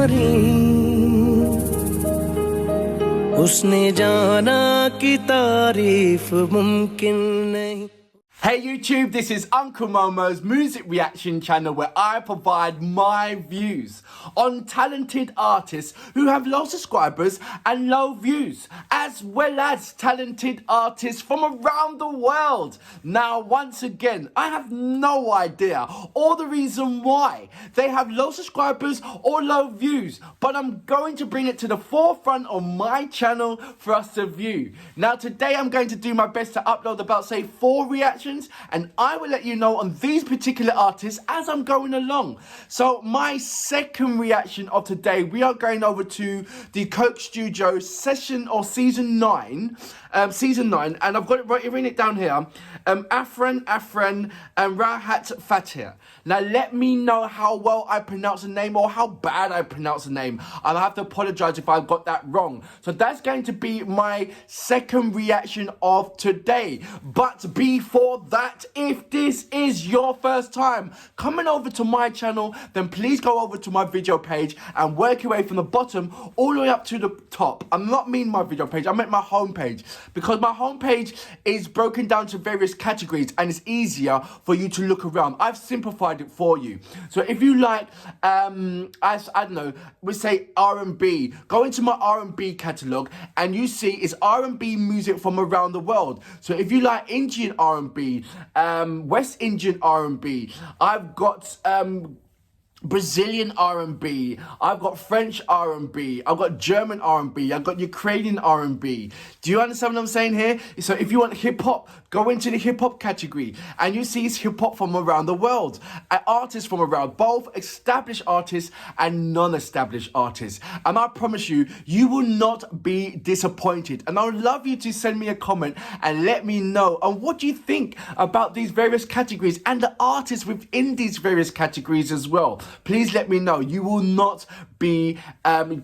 सारी उसने जाना कि तारीफ मुमकिन नहीं. Hey YouTube, this is Uncle Momo's music reaction channel where I provide my views on talented artists who have low subscribers and low views, as well as talented artists from around the world. Now, once again, I have no idea or the reason why they have low subscribers or low views, but I'm going to bring it to the forefront of my channel for us to view. Now, today I'm going to do my best to upload about, say, 4 reactions, and I will let you know on these particular artists as I'm going along. So my second reaction of today, we are going over to the Coke Studio session or season 9, and I've got it written it down here. Afreen Afreen and Rahat Fateh. Now let me know how well I pronounce the name or how bad I pronounce the name. I'll have to apologize if I got that wrong. So that's going to be my second reaction of today. But before that, if this is your first time coming over to my channel, then please go over to my video page and work your way from the bottom all the way up to the top. I'm not meaning my video page, I meant my homepage, because my homepage is broken down to various categories and it's easier for you to look around. I've simplified it for you. So if you like, I don't know, we say R&B, go into my R&B catalogue and you see it's R&B music from around the world. So if you like Indian R&B, West Indian R&B, I've got Brazilian R&B, I've got French R&B, I've got German R&B, I've got Ukrainian R&B. Do you understand what I'm saying here? So if you want hip-hop, go into the hip-hop category and you see it's hip-hop from around the world. Artists from around, both established artists and non-established artists. And I promise you, you will not be disappointed. And I would love you to send me a comment and let me know. And what do you think about these various categories and the artists within these various categories as well? Please let me know. You will not be...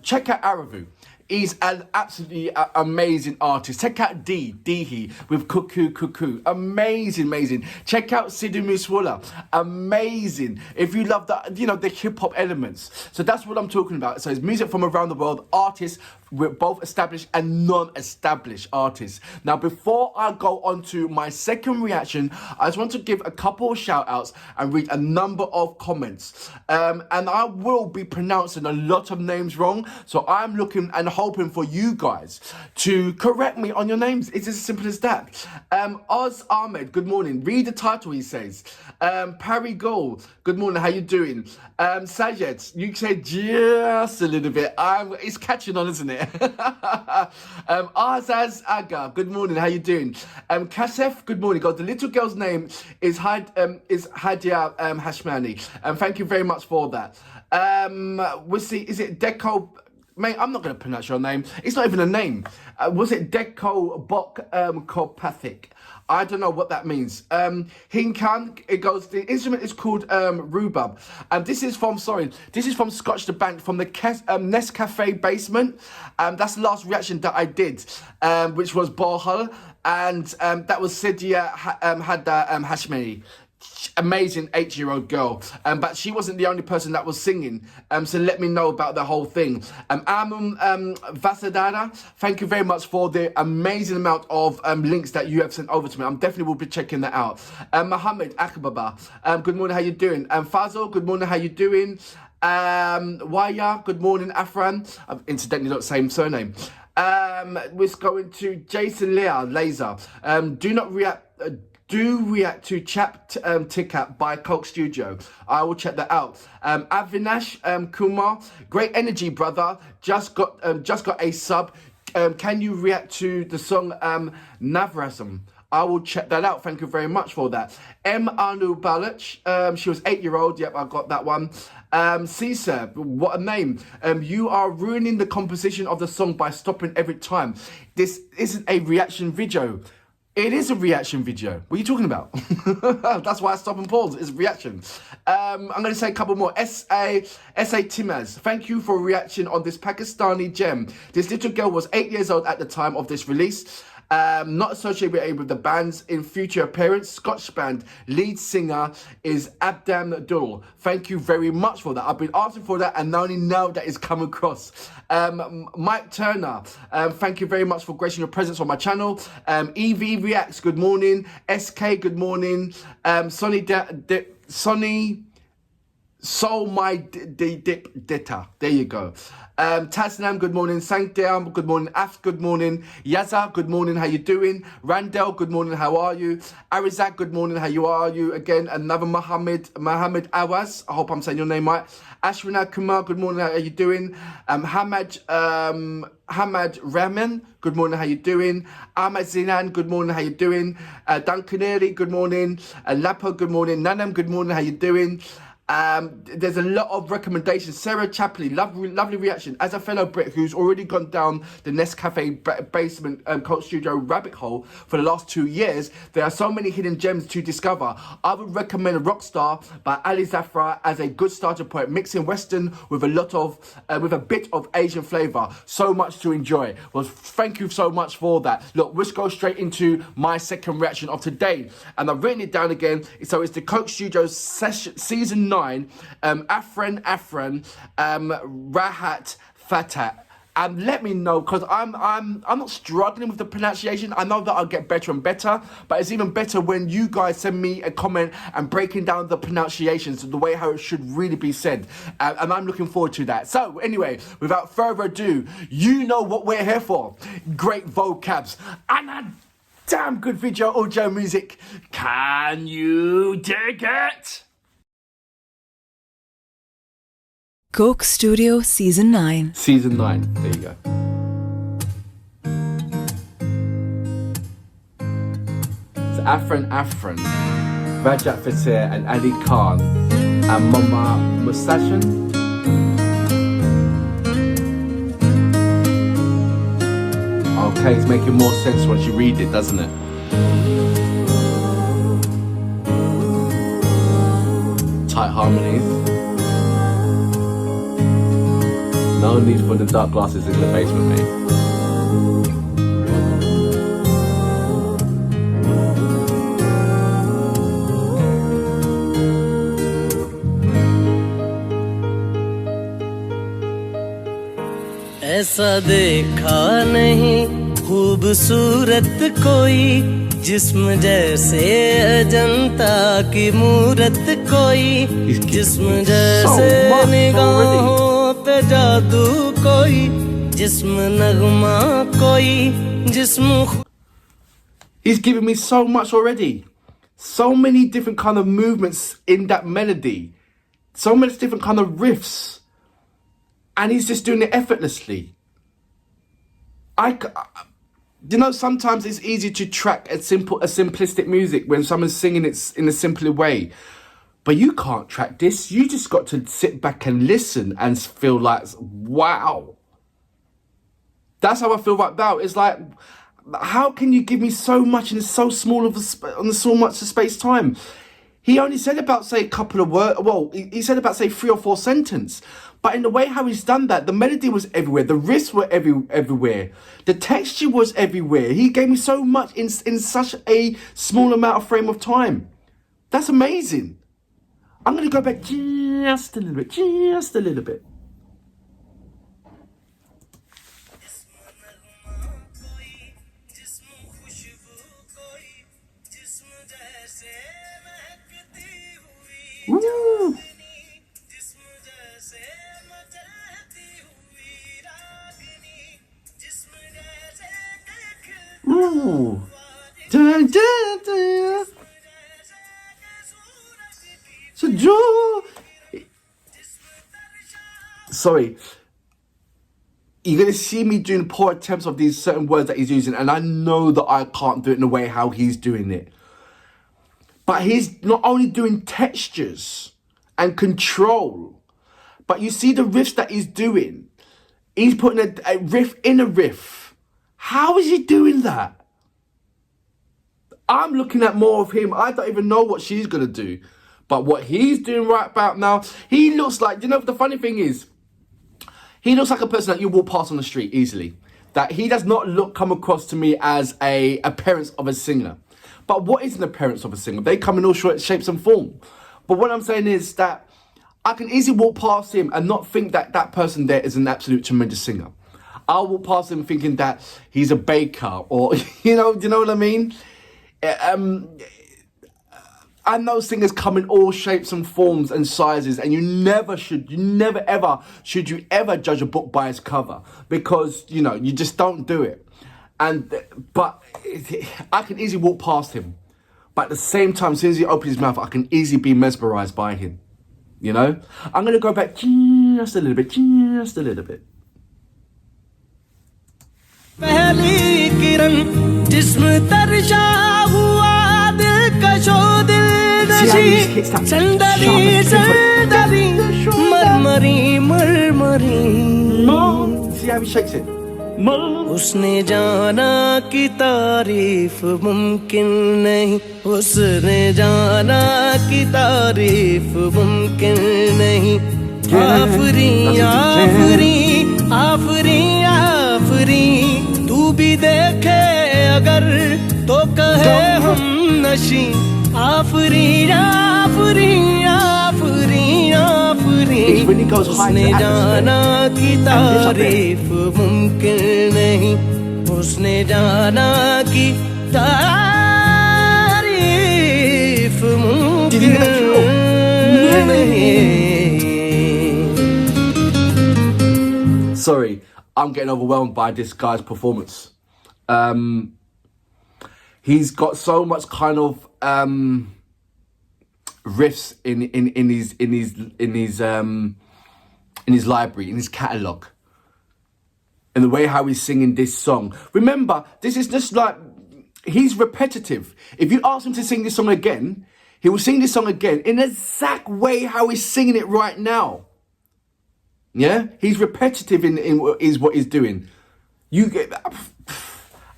check out Aravu. He's an absolutely amazing artist. Check out Dihi with Cuckoo. Amazing. Check out Sidhu Moosewala. Amazing. If you love the hip-hop elements. So that's what I'm talking about. So it's music from around the world, artists with both established and non-established artists. Now, before I go on to my second reaction, I just want to give a couple of shout-outs and read a number of comments. And I will be pronouncing a lot of names wrong, so I'm looking and hoping for you guys to correct me on your names. It's as simple as that. Oz Ahmed, good morning. Read the title, he says. Parry Gold, good morning, how you doing? Sajed, you said just a little bit. It's catching on, isn't it? Azaz Aga, good morning, how you doing? Kasef, good morning. God, the little girl's name is Hadia Hashmani. Thank you very much for that. We'll see, is it Deco? Mate, I'm not going to pronounce your name. It's not even a name. Was it Deco Bok Kopathic? I don't know what that means. Hinkan, it goes, the instrument is called rhubarb. And this is from Scotch the Bank from the Nescafe basement. That's the last reaction that I did, which was Borhal. And that was Sidia Hadda Hashmani. Amazing 8-year-old girl, but she wasn't the only person that was singing, so let me know about the whole thing. Amun Vasadara, thank you very much for the amazing amount of links that you have sent over to me. I'm definitely will be checking that out. Mohammed Akbaba, good morning, how you doing? Fazal, good morning, how you doing? Waya, good morning. Afran, incidentally not the same surname. We're going to Jason Laser, do react to Chap Tikat by Coke Studio. I will check that out. Avinash Kumar, great energy, brother. Just got a sub. Can you react to the song Navrasm? I will check that out. Thank you very much for that. Anu Balach, she was 8-year-old. Yep, I got that one. Caesar, what a name. You are ruining the composition of the song by stopping every time. This isn't a reaction video. It is a reaction video. What are you talking about? That's why I stop and pause. It's a reaction. I'm going to say a couple more. S.A. Timaz, thank you for reaction on this Pakistani gem. This little girl was 8 years old at the time of this release. Not associated with any of the band's in future appearance. Scotch band lead singer is Abdam Dull. Thank you very much for that. I've been asking for that, and now only now that is come across. Mike Turner, thank you very much for gracing your presence on my channel. EV Reacts, good morning. SK, good morning. Sonny Soul My Dip Ditta. There you go. Tasnam, good morning. Sankdam, good morning. Af, good morning. Yaza, good morning. How you doing? Randell, good morning. How are you? Arizak, good morning. How you are you? Again, another Mohammed Awaz. I hope I'm saying your name right. Ashwina Kumar, good morning. How are you doing? Hamad Rahman, good morning. How you doing? Ahmad Zinan, good morning. How you doing? Duncan Early, good morning. Lapo, good morning. Nanam, good morning. How you doing? There's a lot of recommendations. Sarah Chapley, lovely reaction. As a fellow Brit who's already gone down the Nescafe basement Coach Studio rabbit hole for the last 2 years, there are so many hidden gems to discover. I would recommend Rockstar by Ali Zafra as a good starter point, mixing Western with a bit of Asian flavour. So much to enjoy. Well, thank you so much for that. Look, let's go straight into my second reaction of today, and I've written it down again. So it's the Coke Studios season 9. Afreen Afreen, Rahat Fateh. Let me know, because I'm not struggling with the pronunciation. I know that I'll get better and better, but it's even better when you guys send me a comment and breaking down the pronunciations, the way how it should really be said. And I'm looking forward to that. So anyway, without further ado, you know what we're here for. Great vocabs and a damn good video audio music. Can you dig it? Coke Studio Season 9. Season 9, there you go. So Afreen Afreen, Rahat Fateh and Ali Khan and Momina Mustehsan. Okay, it's making more sense once you read it, doesn't it? Tight harmonies. No need for the dark glasses in the basement, mate. ऐसा देखा नहीं खूबसूरत कोई जिस्म जैसे अजंता की मूरत कोई जिस्म जैसे निगाहों पे जादू कोई जिस्म नगमा कोई जिस्म. He's giving me so much already. So many different kind of movements in that melody. So many different kind of riffs. And he's just doing it effortlessly. You know, sometimes it's easy to track a simplistic music when someone's singing it in a simpler way. But you can't track this. You just got to sit back and listen and feel like, wow. That's how I feel right now. It's like, how can you give me so much in so small of so much of space time? He only said about, say, a couple of words. Well, he said about, say, 3 or 4 sentences. But in the way how he's done that, the melody was everywhere. The riffs were everywhere. The texture was everywhere. He gave me so much in such a small amount of frame of time. That's amazing. I'm going to go back just a little bit. Just a little bit. Woo. Ooh. Dun, dun, dun. So Joe, sorry, you're going to see me doing poor attempts of these certain words that he's using, and I know that I can't do it in the way how he's doing it. But he's not only doing textures and control, but you see the riffs that he's doing. He's putting a riff in a riff. How is he doing that? I'm looking at more of him. I don't even know what she's going to do. But what he's doing right about now, he looks like, you know, the funny thing is, he looks like a person that you walk past on the street easily. that he does not come across to me as a appearance of a singer. But what is an appearance of a singer? They come in all shapes and form. But what I'm saying is that I can easily walk past him and not think that that person there is an absolute tremendous singer. I'll walk past him thinking that he's a baker or, do you know what I mean? I know singers come in all shapes and forms and sizes, and you never ever should judge a book by its cover, because, you just don't do it. But I can easily walk past him. But at the same time, as soon as he opens his mouth, I can easily be mesmerized by him. I'm going to go back just a little bit. पहली किरण जिस्म तरशा हुआ दिलकशो दिलनशी संदली मरमरी See how he shakes it? उसने जाना कि तारीफ मुमकिन नहीं, उसने जाना कि तारीफ मुमकिन नहीं। आफरी आफरी आफरी आफरी तू भी देखे अगर तो कहे हम नशी। आफरी आफरी आफरी आफरी उसने जाना कि तारीफ मुमकिन नहीं, उसने जाना कि तारीफ मुमकिन नहीं। Sorry, I'm getting overwhelmed by this guy's performance. He's got so much kind of riffs in his library, in his catalogue, and the way how he's singing this song. Remember, this is just like, he's repetitive. If you ask him to sing this song again, he will sing this song again in the exact way how he's singing it right now. Yeah, he's repetitive in what he's doing.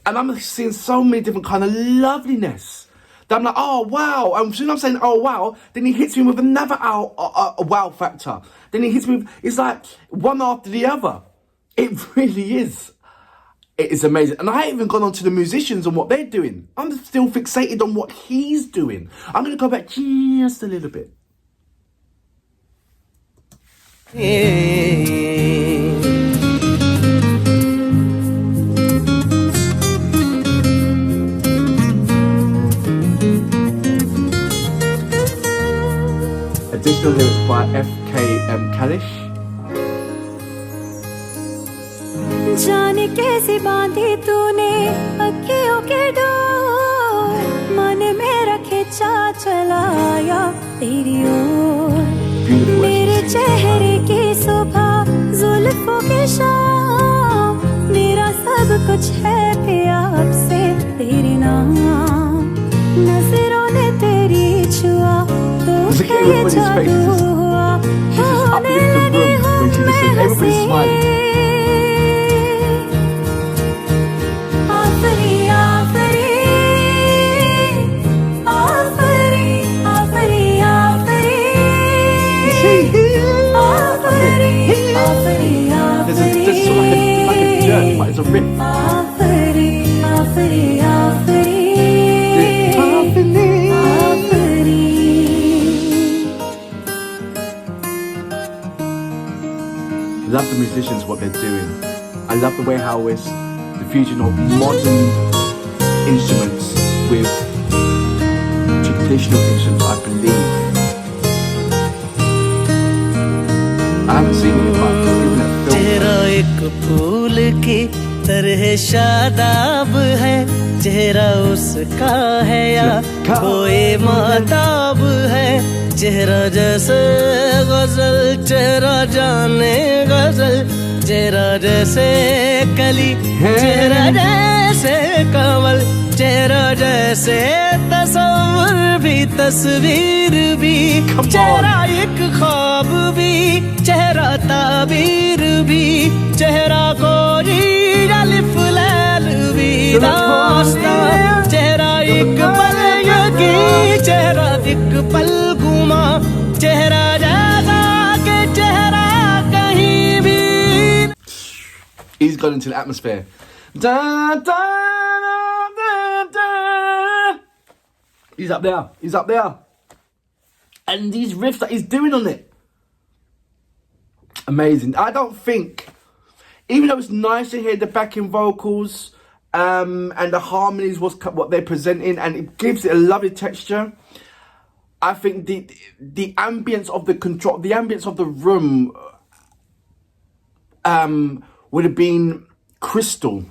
And I'm seeing so many different kind of loveliness that I'm like, oh wow. And as soon as I'm saying, oh wow, then he hits me with another wow factor. Then he hits me with, it's like one after the other. It really is. It is amazing. And I haven't even gone on to the musicians and what they're doing. I'm still fixated on what he's doing. I'm going to go back just a little bit. Additional lyrics by FKM Kalish. जाने कैसे बांधी तूने अखियों के door, मन में रखे चलाया तेरी ओर। मेरे चेहरे की सुबह जुल्फों की शाम, मेरा सब कुछ है पिया अब से तेरे नाम। नजरों ने तेरी छुआ तो ये जादू हुआ, होने लगी हूँ मैं हंसी। It's a riff. Love the musicians, what they're doing. I love the way how it's the fusion of modern instruments with traditional instruments, I believe. I haven't seen it, but I've seen it film. चेहरा एक फूल की तरह शादाब है, चेहरा उसका है या कोई माताब है। चेहरा जैसे गजल, चेहरा जाने गजल, चेहरा जैसे कली, चेहरा जैसे कमल, चेहरा जैसे तस्वीर भी, तस्वीर भी, चेहरा एक ख्वाब भी, चेहरा ताबीर भी, चेहरा कोई अलिफ लैल भी दास्तां, चेहरा एक पल यकी, चेहरा एक पल गुमा, चेहरा जैसा के चेहरा कहीं भी। He's gone into the atmosphere. Da, da, da, da, da. He's up there. He's up there. And these riffs that he's doing on it. Amazing. I don't think, even though it's nice to hear the backing vocals and the harmonies, what they're presenting, and it gives it a lovely texture, I think the ambience of the control, the ambience of the room would have been crystal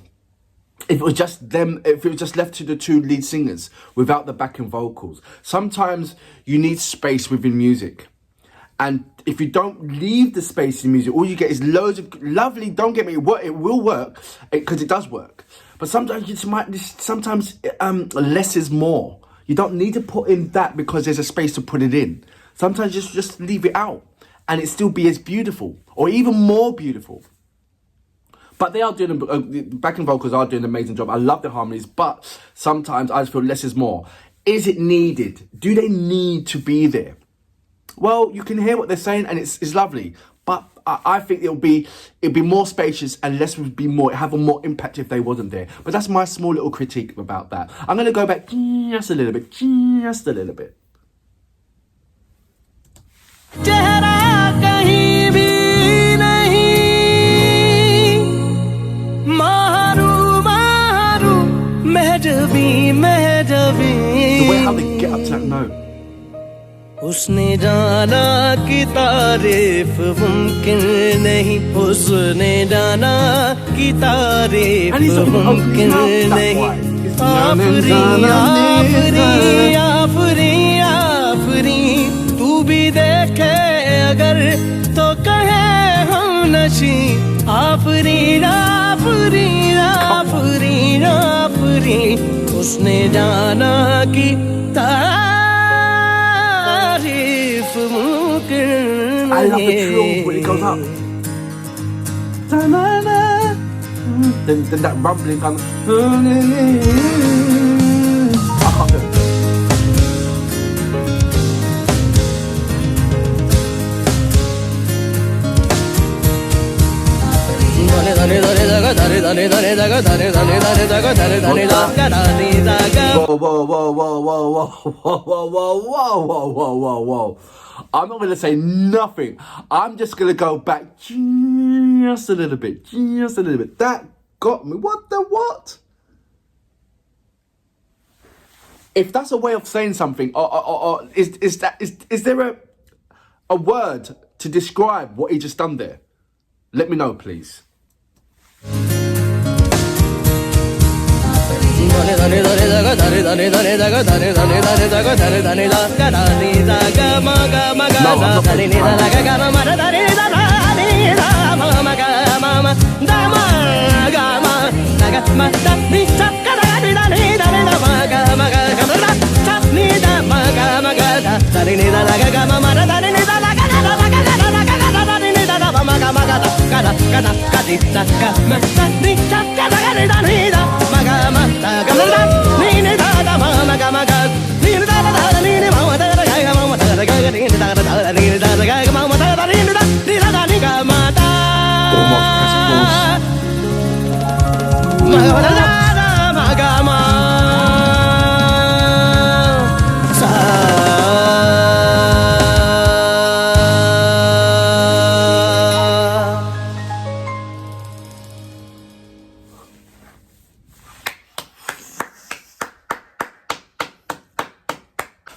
if it was just them, if it was just left to the two lead singers without the backing vocals. Sometimes you need space within music. And if you don't leave the space in music, all you get is loads of lovely, don't get me, it will work, because it does work. But sometimes less is more. You don't need to put in that because there's a space to put it in. Sometimes just leave it out and it still be as beautiful or even more beautiful. But they are doing, the backing vocals are doing an amazing job. I love the harmonies, but sometimes I just feel less is more. Is it needed? Do they need to be there? Well, you can hear what they're saying and it's lovely. But I think it'll be more spacious and less would be more, have a more impact if they wasn't there. But that's my small little critique about that. I'm going to go back just a little bit. The way how they get up to that note. उसने जाना कि तारीफ मुमकिन नहीं, उसने जाना कि तारीफ मुमकिन नहीं. आफरीन आफरीन आफरीन आफरीन, तू भी देखे अगर तो कहे हम नशी. आफरीन आफरीन आफरीन आफरीन, उसने जाना कि I love the trill when it goes up. Then that rumbling comes. I can't do it. Whoa. I'm not going to say nothing. I'm just going to go back just a little bit. That got me. What? If that's a way of saying something, or is there a word to describe what he just done there? Let me know, please.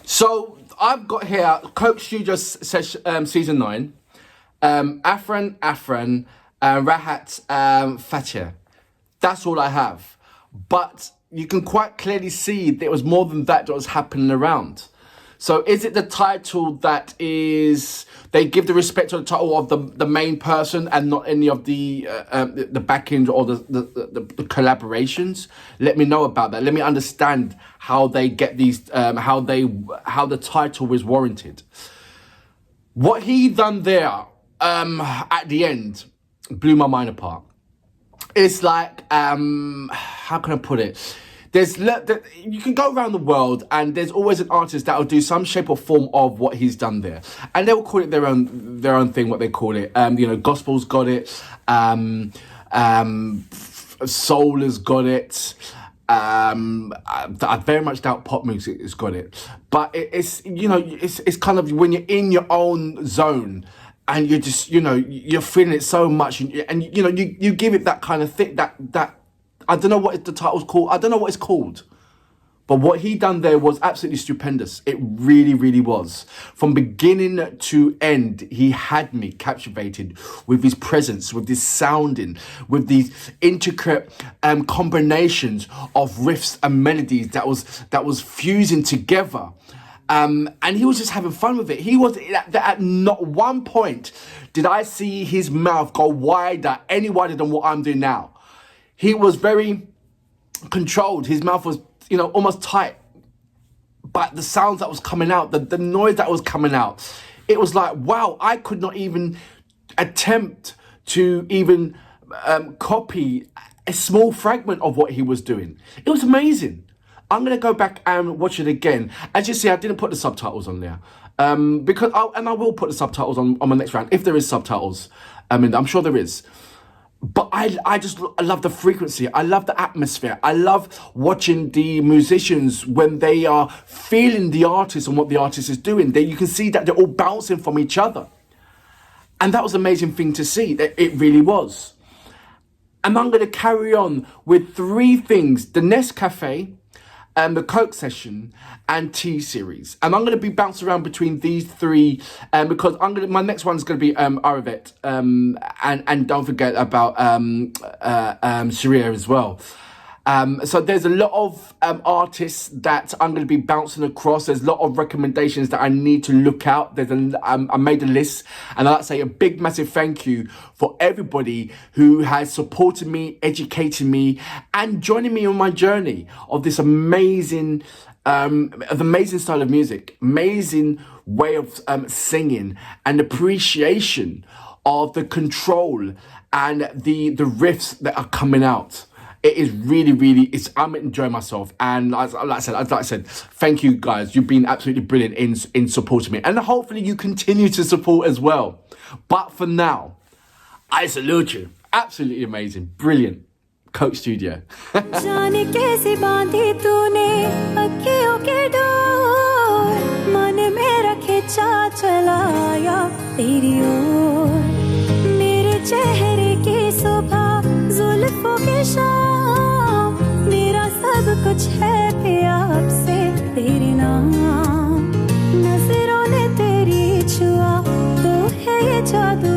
So I've got here Coke Studio season 9, Afreen Afreen, Rahat Fateh. That's all I have. But you can quite clearly see there was more than that was happening around. So is it the title that is, they give the respect to the title of the main person and not any of the back-end or the collaborations? Let me know about that. Let me understand how they get these, how the title is warranted. What he done there at the end blew my mind apart. It's like, how can I put it? You can go around the world and there's always an artist that will do some shape or form of what he's done there, and they will call it their own thing, what they call it. Gospel's got it. Soul has got it. I very much doubt pop music has got it, but it's it's kind of when you're in your own zone and you're just you're feeling it so much, and you give it that kind of thing that I don't know what the title's called. I don't know what it's called. But what he done there was absolutely stupendous. It really, really was. From beginning to end, he had me captivated with his presence, with his sounding, with these intricate combinations of riffs and melodies that was fusing together. And he was just having fun with it. He was at not one point did I see his mouth go any wider than what I'm doing now. He was very controlled. His mouth was almost tight, but the sounds that was coming out, the noise that was coming out, it was like, wow, I could not even attempt to even copy a small fragment of what he was doing. It was amazing. I'm going to go back and watch it again. As you see, I didn't put the subtitles on there because I will put the subtitles on my next round if there is subtitles. I mean, I'm sure there is. But I love the frequency. I love the atmosphere. I love watching the musicians when they are feeling the artist and what the artist is doing. You can see that they're all bouncing from each other. And that was an amazing thing to see. It really was. And I'm going to carry on with 3 things. The Nescafe, the Coke Session, and Tea Series. And I'm going to be bouncing around between these 3 because my next one is going to be Aravet, and don't forget about Sharia as well. So there's a lot of artists that I'm going to be bouncing across. There's a lot of recommendations that I need to look out. I made a list, and I'd like to say a big, massive thank you for everybody who has supported me, educated me, and joining me on my journey of this amazing style of music, amazing way of singing, and appreciation of the control and the riffs that are coming out. It is really, I'm enjoying myself. And like I said, thank you guys. You've been absolutely brilliant in supporting me. And hopefully you continue to support as well. But for now, I salute you. Absolutely amazing. Brilliant. Coke Studio. जाने कैसे बांधी तूने अखियों के door मन मेरा खिंचा चलाया तेरी ओर मेरे चेहरे की सुबह जुल्फों के शाम मेरा सब कुछ है पिया अब से तेरे नाम नजरों ने तेरी छुआ तो है ये जादू